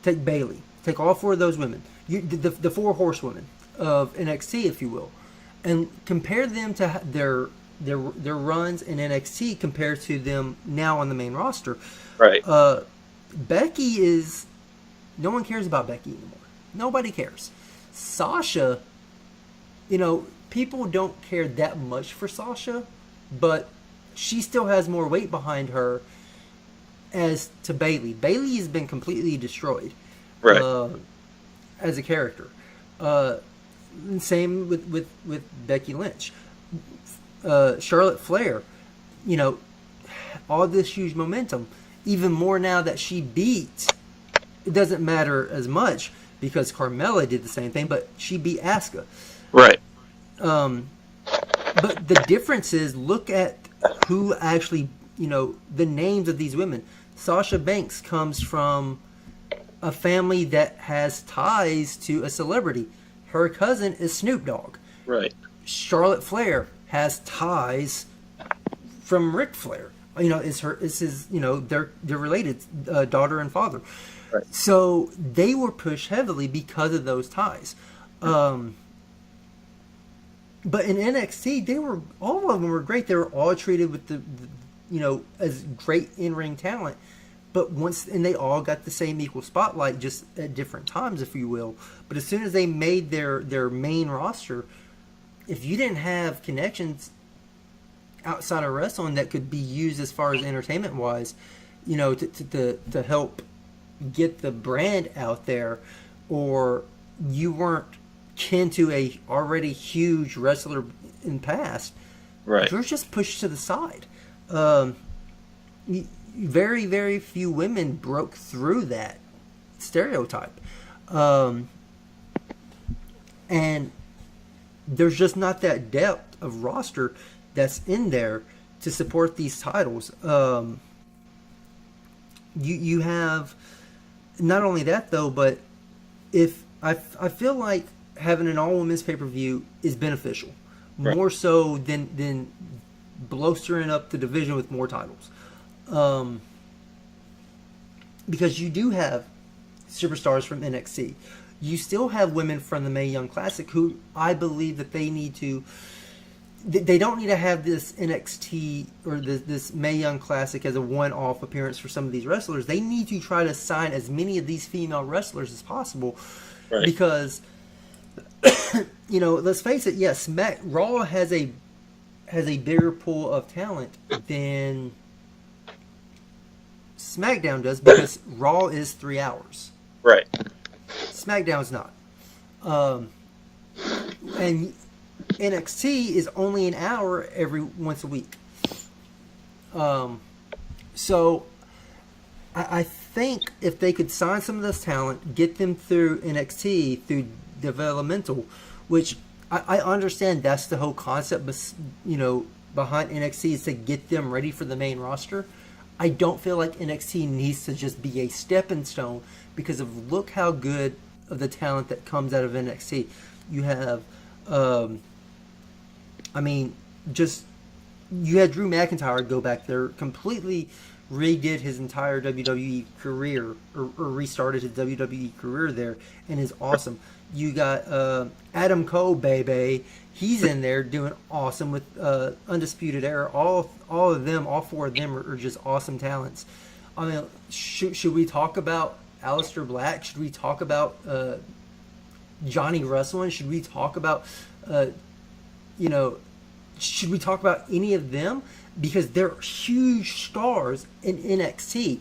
Bayley. Take all 4 of those women. The 4 horsewomen of NXT, if you will, and compare them to their runs in NXT compared to them now on the main roster. Right. Becky is... No one cares about Becky anymore. Nobody cares. Sasha, people don't care that much for Sasha, but she still has more weight behind her as to Bayley. Bayley has been completely destroyed. Right. As a character. Same with Becky Lynch. Charlotte Flair, all this huge momentum. Even more now that she beat, it doesn't matter as much because Carmella did the same thing, but she beat Asuka. Right. But the difference is, look at who actually, the names of these women. Sasha Banks comes from a family that has ties to a celebrity. Her cousin is Snoop Dogg. Right. Charlotte Flair has ties from Ric Flair. Is his, they're related, daughter and father. Right. So they were pushed heavily because of those ties. But in NXT, all of them were great. They were all treated with the as great in-ring talent. But and they all got the same equal spotlight, just at different times, if you will. But as soon as they made their main roster, if you didn't have connections outside of wrestling that could be used as far as entertainment wise, to help get the brand out there, or you weren't kin to a already huge wrestler in the past, right, you're just pushed to the side. Very, very few women broke through that stereotype. And there's just not that depth of roster that's in there to support these titles. You have not only that though, but if I feel like having an all women's pay-per-view is beneficial, right, more so than bolstering up the division with more titles. Because you do have superstars from NXT. You still have women from the Mae Young Classic who I believe that they need to. They don't need to have this NXT or this Mae Young Classic as a one-off appearance for some of these wrestlers. They need to try to sign as many of these female wrestlers as possible, right, because let's face it. Yes, Raw has a bigger pool of talent than SmackDown does, because Raw is 3 hours. Right. SmackDown's not. And NXT is only an hour every once a week. So I think if they could sign some of this talent, get them through NXT, through developmental, which I understand that's the whole concept, behind NXT, is to get them ready for the main roster. I don't feel like NXT needs to just be a stepping stone, because of look how good of the talent that comes out of NXT. You have, you had Drew McIntyre go back there, completely redid his entire WWE career, or restarted his WWE career there, and is awesome. You got Adam Cole, baby. He's in there doing awesome with Undisputed Era. All of them, all 4 of them are just awesome talents. I mean, should we talk about Aleister Black? Should we talk about Johnny Wrestling? Should we talk about, should we talk about any of them? Because they're huge stars in NXT.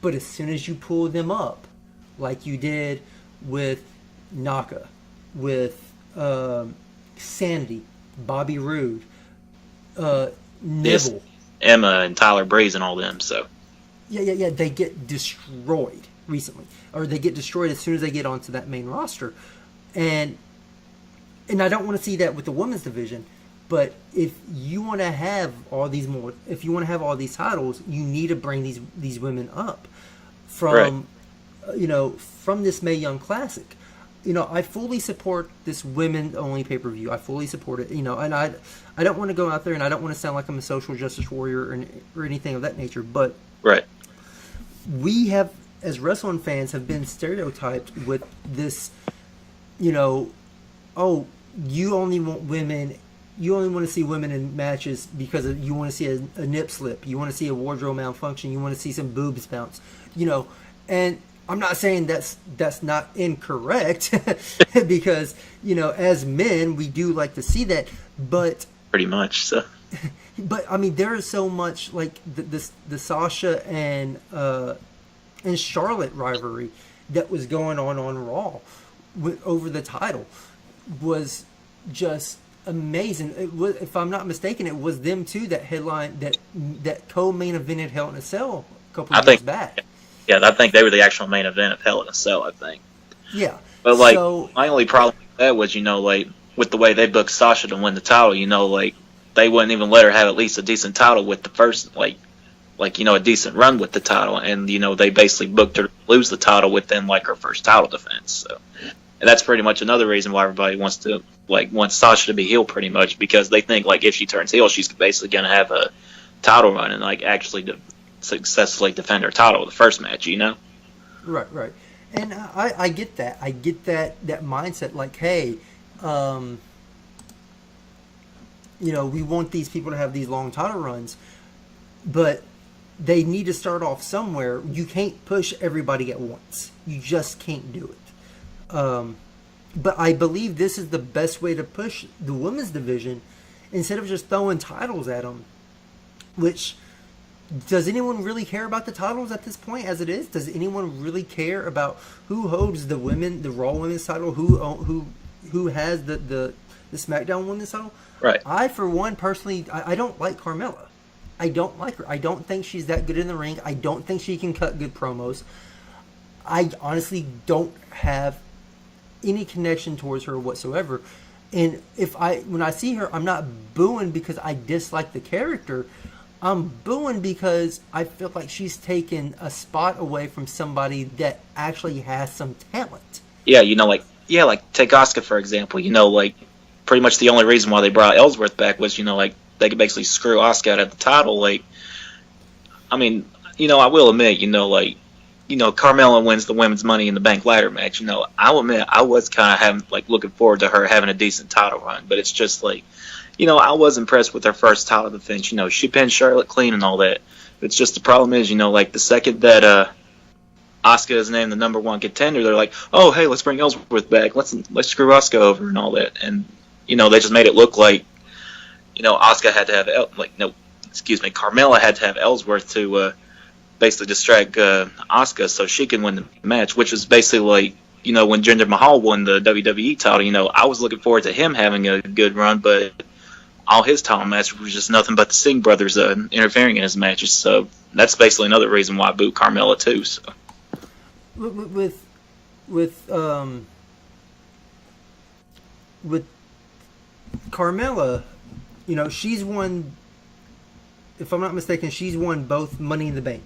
But as soon as you pull them up, like you did with Naka, with Sandy, Bobby Roode, Neville, Emma and Tyler Breeze and all them. So yeah, they get destroyed recently, or they get destroyed as soon as they get onto that main roster, and I don't want to see that with the women's division. But if you want to have all these titles, you need to bring these women up from, right, from this Mae Young Classic. I fully support this women-only pay-per-view. I fully support it. And I don't want to go out there, and I don't want to sound like I'm a social justice warrior or anything of that nature. But right, we have, as wrestling fans, have been stereotyped with this. Oh, you only want women. You only want to see women in matches because you want to see a nip slip. You want to see a wardrobe malfunction. You want to see some boobs bounce. And I'm not saying that's not incorrect, because as men we do like to see that, but pretty much so. But I mean, there is so much like the Sasha and Charlotte rivalry that was going on Raw over the title was just amazing. It was, if I'm not mistaken, it was them two that headline that co-main evented Hell in a Cell a couple of years back. Yeah, I think they were the actual main event of Hell in a Cell, I think. Yeah. But my only problem with that was, with the way they booked Sasha to win the title, they wouldn't even let her have at least a decent title with the first, a decent run with the title, and they basically booked her to lose the title within her first title defense. So, and that's pretty much another reason why everybody wants Sasha to be heel, pretty much, because they think if she turns heel, she's basically going to have a title run and like actually successfully defend her title the first match. Right. And I get that. I get that mindset. Like, hey, we want these people to have these long title runs, but they need to start off somewhere. You can't push everybody at once. You just can't do it. But I believe this is the best way to push the women's division instead of just throwing titles at them. Which, does anyone really care about the titles at this point as it is? Does anyone really care about who holds the Raw Women's title? Who has the SmackDown Women's title? Right. I, for one, personally, I don't like Carmella. I don't like her. I don't think she's that good in the ring. I don't think she can cut good promos. I honestly don't have any connection towards her whatsoever. And when I see her, I'm not booing because I dislike the character. I'm booing because I feel like she's taken a spot away from somebody that actually has some talent. Yeah, like take Asuka for example. Like pretty much the only reason why they brought Ellsworth back was like they could basically screw Asuka out of the title. Like, I mean, I will admit, Carmella wins the women's Money in the Bank ladder match. I will admit I was kind of looking forward to her having a decent title run, but it's just like, I was impressed with her first title defense. She pinned Charlotte clean and all that. It's just the problem is, like the second that Asuka is named the number one contender, they're like, oh hey, let's bring Ellsworth back. Let's screw Asuka over and all that. And they just made it look like Asuka had to have Carmella had to have Ellsworth to basically distract Asuka so she can win the match, which is basically like when Jinder Mahal won the WWE title. I was looking forward to him having a good run, but all his title matches was just nothing but the Singh brothers interfering in his matches. So that's basically another reason why I boot Carmella too. So. With Carmella, she's won. If I'm not mistaken, she's won both Money in the Bank.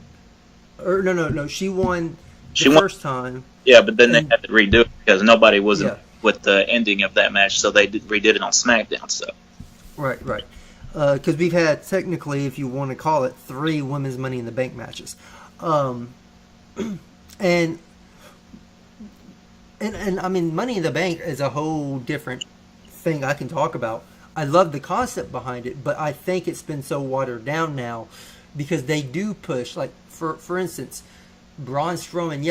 Or no, she won first time. Yeah, but then they had to redo it because nobody was with the ending of that match, so they redid it on SmackDown. So. Right. Because we've had, technically, if you want to call it, 3 women's Money in the Bank matches. And I mean, Money in the Bank is a whole different thing I can talk about. I love the concept behind it, but I think it's been so watered down now because they do push. Like, for instance, Braun Strowman,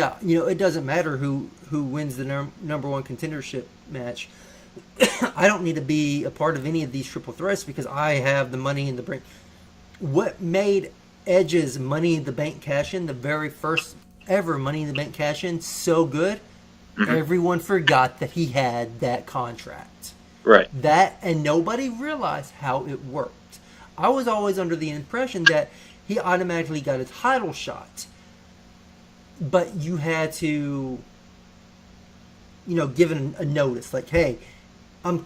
it doesn't matter who wins the number one contendership match. I don't need to be a part of any of these triple threats because I have the Money in the Bank. What made Edge's Money in the Bank cash-in, the very first ever Money in the Bank cash-in, so good, everyone forgot that he had that contract. Right. That, and nobody realized how it worked. I was always under the impression that he automatically got a title shot, but you had to, give a notice, like, hey, I'm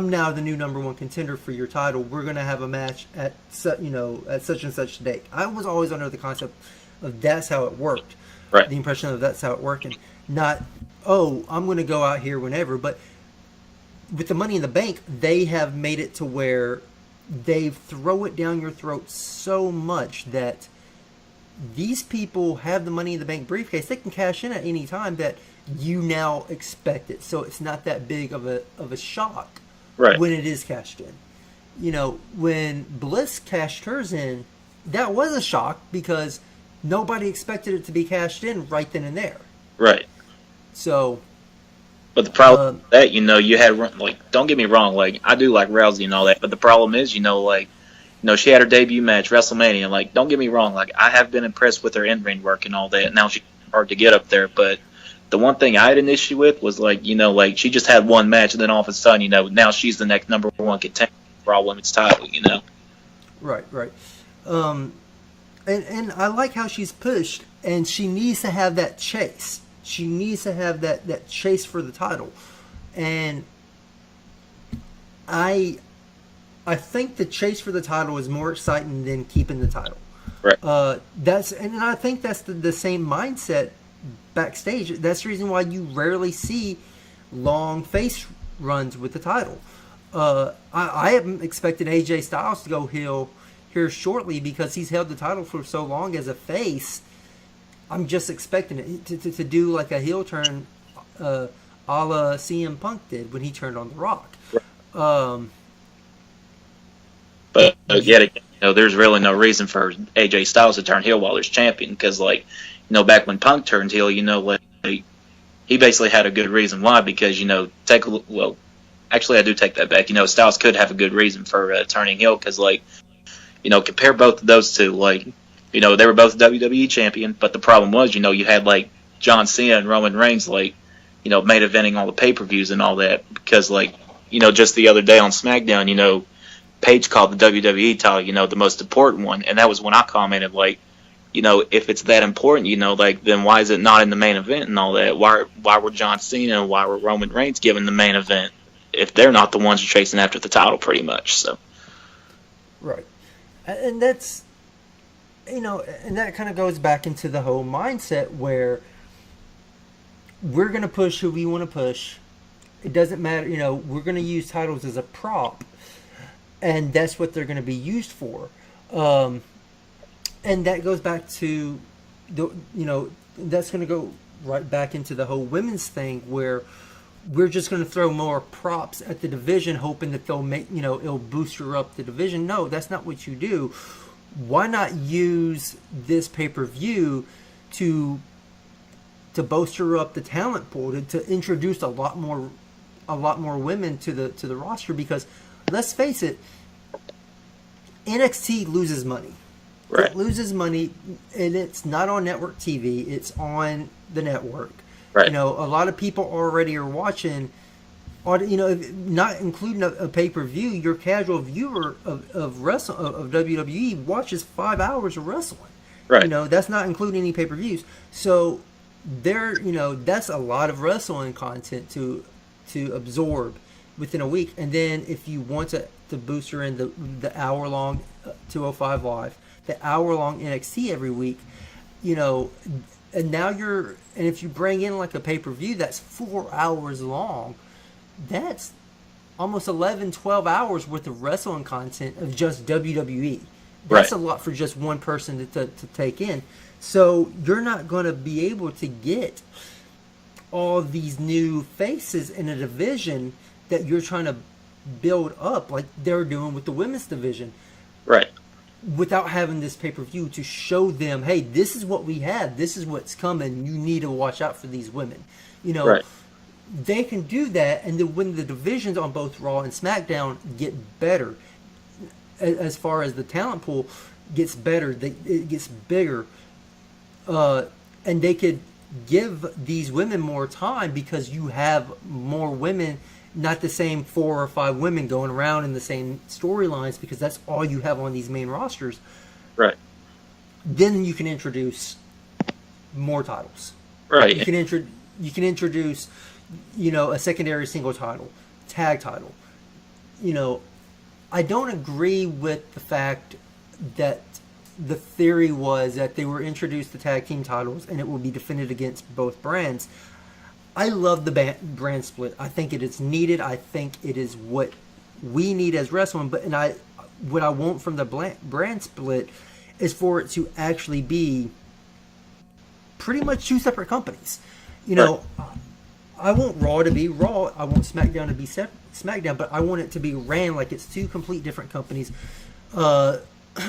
now the new number one contender for your title. We're gonna have a match at such and such date. I was always under the concept of that's how it worked. Right. The impression of that's how it worked, and not, oh, I'm gonna go out here whenever. But with the Money in the Bank, they have made it to where they throw it down your throat so much that these people have the Money in the Bank briefcase. They can cash in at any time that you now expect it. So it's not that big of a shock when it is cashed in. When Bliss cashed hers in, that was a shock because nobody expected it to be cashed in right then and there. Right. So... But the problem with that, you had, don't get me wrong, I do like Rousey and all that, but the problem is, she had her debut match, WrestleMania, don't get me wrong, I have been impressed with her in-ring work and all that, now she's hard to get up there, but the one thing I had an issue with was, she just had one match, and then all of a sudden, now she's the next number one contender for all women's title, Right. And I like how she's pushed, and she needs to have that chase. She needs to have that chase for the title. And I think the chase for the title is more exciting than keeping the title. Right. And I think that's the same mindset backstage. That's the reason why you rarely see long face runs with the title. I am expecting AJ Styles to go heel here shortly because he's held the title for so long as a face. I'm just expecting it to do like a heel turn, a la CM Punk did when he turned on The Rock. But yet again, there's really no reason for AJ Styles to turn heel while he's champion because, like, back when Punk turned heel, like, he basically had a good reason why because, actually I do take that back. Styles could have a good reason for turning heel because, like, compare both of those two. Like, they were both WWE champion, but the problem was, you had, like, John Cena and Roman Reigns, like, main eventing all the pay-per-views and all that because, like, just the other day on SmackDown, Paige called the WWE title, the most important one, and that was when I commented, like, if it's that important, like, then why is it not in the main event and all that? Why were John Cena and why were Roman Reigns given the main event if they're not the ones chasing after the title, pretty much? So, right, and that's, and that kind of goes back into the whole mindset where we're going to push who we want to push. It doesn't matter, we're going to use titles as a prop, and that's what they're going to be used for. And that goes back to that's going to go right back into the whole women's thing where we're just going to throw more props at the division hoping that they'll make, it'll booster up the division. No, that's not what you do. Why not use this pay-per-view to bolster up the talent pool, to introduce a lot more women to the roster? Because let's face it, NXT loses money. right, It loses money, and it's not on network TV. It's on the network. right, A lot of people already are watching. Not including a pay-per-view, your casual viewer of WWE watches 5 hours of wrestling. right, That's not including any pay-per-views. So that's a lot of wrestling content to absorb within a week. And then if you want to booster in the hour-long 205 Live, the hour-long NXT every week, and now and if you bring in like a pay-per-view that's 4 hours long, that's almost 11, 12 hours worth of wrestling content of just WWE. That's right, a lot for just one person to take in. So you're not going to be able to get all these new faces in a division that you're trying to build up like they're doing with the women's division right, without having this pay-per-view to show them, hey, this is what we have. This is what's coming. You need to watch out for these women. right, They can do that, and then when the divisions on both Raw and SmackDown get better, as far as the talent pool gets better, it gets bigger, and they could give these women more time because you have more women, not the same 4 or 5 women going around in the same storylines because that's all you have on these main rosters. right, Then you can introduce more titles. right. You can introduce, a secondary single title, tag title. I don't agree with the fact that the theory was that they were introduced the tag team titles and it will be defended against both brands. I love the brand split. I think it is needed. I think it is what we need as wrestling. What I want from the brand split is for it to actually be pretty much 2 separate companies. Right. I want Raw to be Raw. I want SmackDown to be SmackDown, but I want it to be ran like it's 2 complete different companies.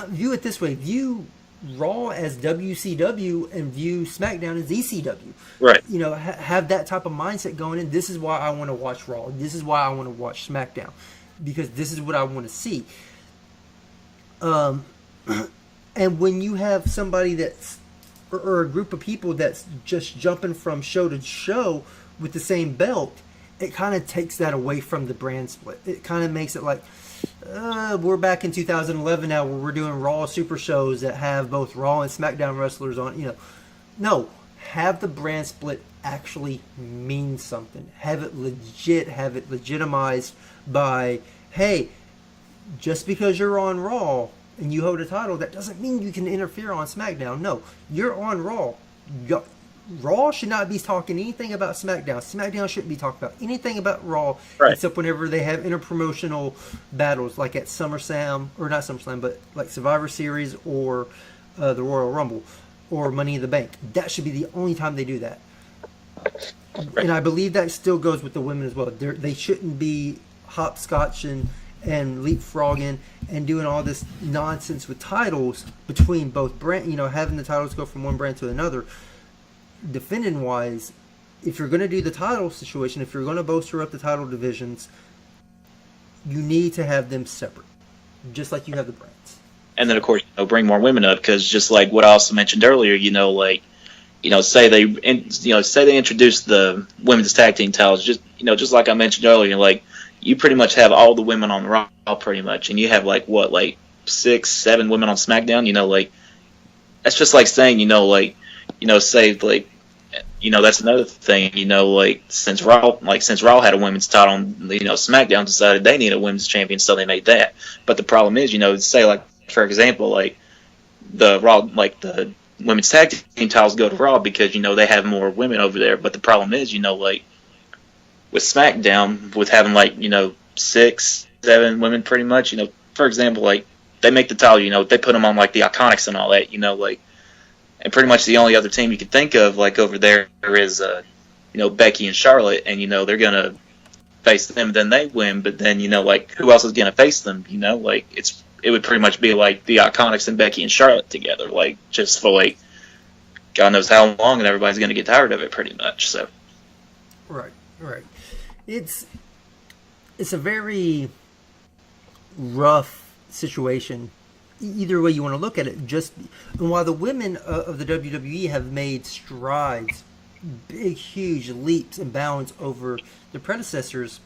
View it this way. View Raw as WCW and view SmackDown as ECW. Right. Have that type of mindset going in. This is why I want to watch Raw. This is why I want to watch SmackDown. Because this is what I want to see. And when you have somebody that's, or a group of people that's just jumping from show to show with the same belt, it kind of takes that away from the brand split. It kind of makes it like, we're back in 2011 now where we're doing Raw Super shows that have both Raw and SmackDown wrestlers on, No, have the brand split actually mean something. Have it legit, have it legitimized by, hey, just because you're on Raw and you hold a title, that doesn't mean you can interfere on SmackDown. No, you're on Raw. Raw should not be talking anything about SmackDown. SmackDown shouldn't be talking about anything about Raw, Right. except whenever they have interpromotional battles, like at SummerSlam, or not SummerSlam, but like Survivor Series or the Royal Rumble or Money in the Bank. That should be the only time they do that. Right. And I believe that still goes with the women as well. They shouldn't be hopscotching and leapfrogging and doing all this nonsense with titles between both brand. Having the titles go from one brand to another. Defending wise, if you're going to do the title situation, if you're going to bolster up the title divisions, you need to have them separate, just like you have the brands. And then, of course, bring more women up, because just like what I also mentioned earlier, say they introduce the women's tag team titles, just like I mentioned earlier, like you pretty much have all the women on Raw pretty much, and you have like 6, 7 women on SmackDown. That's just like saying, that's another thing, since Raw had a women's title, SmackDown decided they needed a women's champion, so they made that. But the problem is, say like for example, like the Raw, like the women's tag team titles go to Raw because they have more women over there. But the problem is, with SmackDown, with having 6, 7 women pretty much, for example, like they make the title, they put them on like the Iconics and all that, and pretty much the only other team you can think of like over there is Becky and Charlotte, and they're gonna face them, then they win. But then who else is gonna face them? It would pretty much be like the Iconics and Becky and Charlotte together, just for God knows how long, and everybody's gonna get tired of it pretty much. So right. It's a very rough situation. Either way you want to look at it, and while the women of the WWE have made strides, big, huge leaps and bounds over their predecessors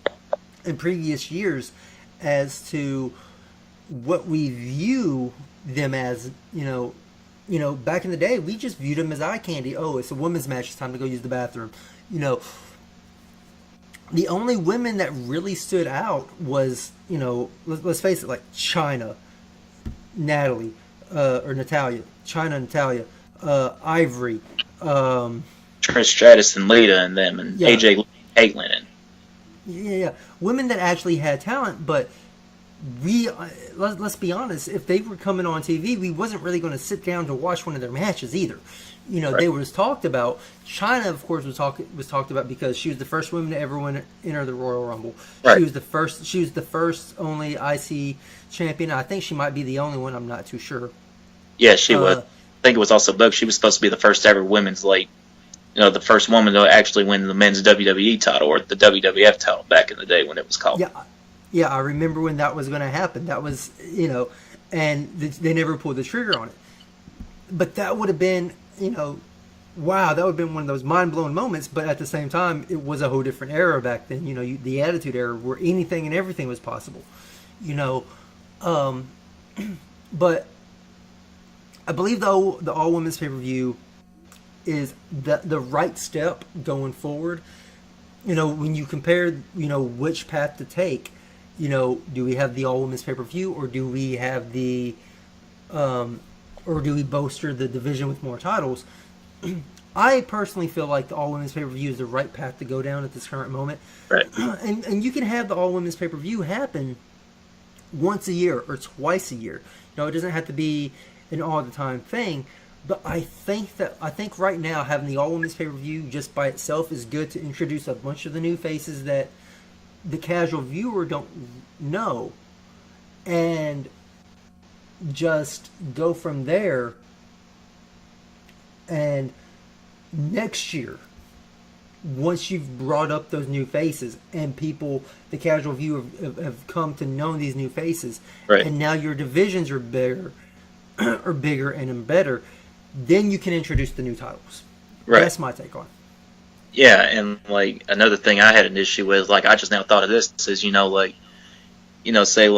in previous years as to what we view them as, back in the day, we just viewed them as eye candy. Oh, it's a women's match, it's time to go use the bathroom. The only women that really stood out was, let's face it, like Chyna, Natalia, Ivory, Trish Stratus and Lita and them, and AJ Caitlyn. Yeah. Women that actually had talent, but let's be honest, if they were coming on TV, we wasn't really going to sit down to watch one of their matches either. Right. They was talked about. Chyna, of course, was talked about because she was the first woman to ever enter the Royal Rumble. Right. She was the first only IC champion. I think she might be the only one. I'm not too sure. Yeah, she was. I think it was also booked. She was supposed to be the first ever women's, the first woman to actually win the men's WWE title, or the WWF title back in the day when it was called. Yeah, I remember when that was going to happen. That was, and they never pulled the trigger on it. But that would have been, wow, that would have been one of those mind-blowing moments. But at the same time, it was a whole different era back then. The Attitude Era, where anything and everything was possible. But I believe the all women's pay-per-view is the right step going forward. When you compare, which path to take. Do we have the all women's pay-per-view, or do we have or do we bolster the division with more titles? I personally feel like the all women's pay-per-view is the right path to go down at this current moment. Right. And you can have the all women's pay-per-view happen once a year or twice a year. It doesn't have to be an all the time thing. But I think right now having the all women's pay-per-view just by itself is good to introduce a bunch of the new faces that the casual viewer don't know, and just go from there. And next year, once you've brought up those new faces and people, the casual viewer, have come to know these new faces, right, and now your divisions are bigger and better, then you can introduce the new titles. Right. That's my take on it. Yeah, and another thing I had an issue with, I just now thought of this, is say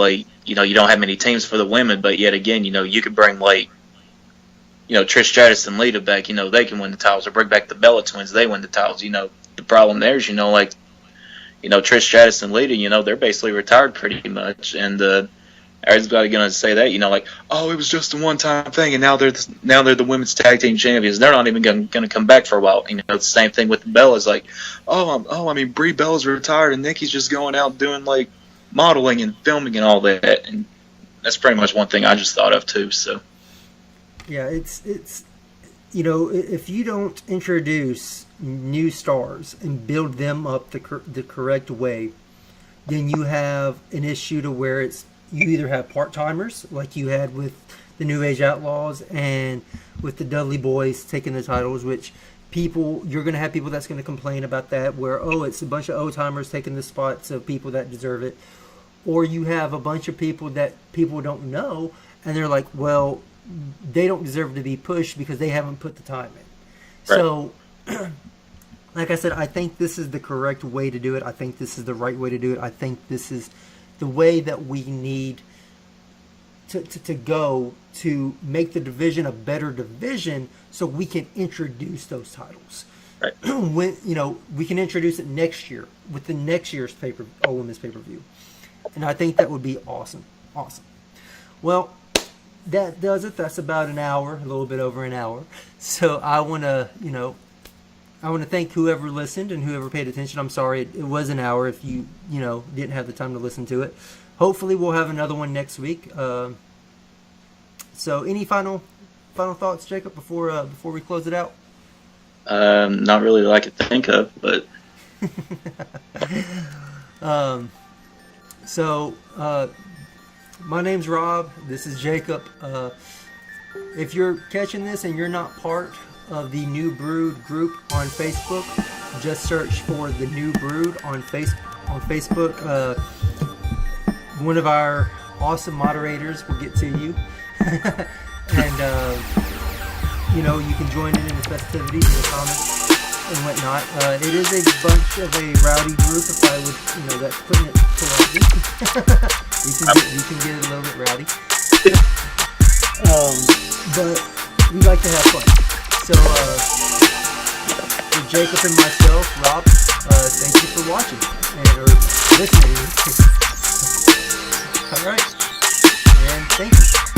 you don't have many teams for the women, but yet again, you could bring Trish Stratus and Lita back, they can win the titles, or bring back the Bella Twins, they win the titles. The problem there is, Trish Stratus and Lita, they're basically retired pretty much, and everybody's gonna say that, like, oh, it was just a one-time thing, and now they're the women's tag team champions. They're not even gonna come back for a while. It's the same thing with the Bellas. Like, I mean, Brie Bella's retired, and Nikki's just going out doing like modeling and filming and all that, and that's pretty much one thing I just thought of too. So yeah, it's if you don't introduce new stars and build them up the correct way, then you have an issue to where you either have part-timers like you had with the New Age Outlaws and with the Dudley Boys taking the titles, which you're going to have people that's going to complain about that, where, it's a bunch of old-timers taking the spots of people that deserve it. Or you have a bunch of people that people don't know, and they're like, well, they don't deserve to be pushed because they haven't put the time in. Right. So, like I said, I think this is the correct way to do it. I think this is the right way to do it. I think this is the way that we need to go to make the division a better division, so we can introduce those titles. Right. When we can introduce it next year with the next year's All Women's pay-per-view. And I think that would be awesome. Awesome. Well, that does it. That's about an hour, a little bit over an hour. So I want to, thank whoever listened and whoever paid attention. I'm sorry it was an hour if you, didn't have the time to listen to it. Hopefully we'll have another one next week. So any final thoughts, Jacob, before we close it out? Not really that I could think of, but So, my name's Rob. This is Jacob. If you're catching this and you're not part of the New Brood group on Facebook, just search for the New Brood on Facebook. One of our awesome moderators will get to you, and you can join in the festivities and the comments and whatnot. It is a bunch of a rowdy group, if I would, that's putting it politely. you can get a little bit rowdy. But we like to have fun. So, for Jacob and myself, Rob, thank you for watching, or listening. Alright, and thank you.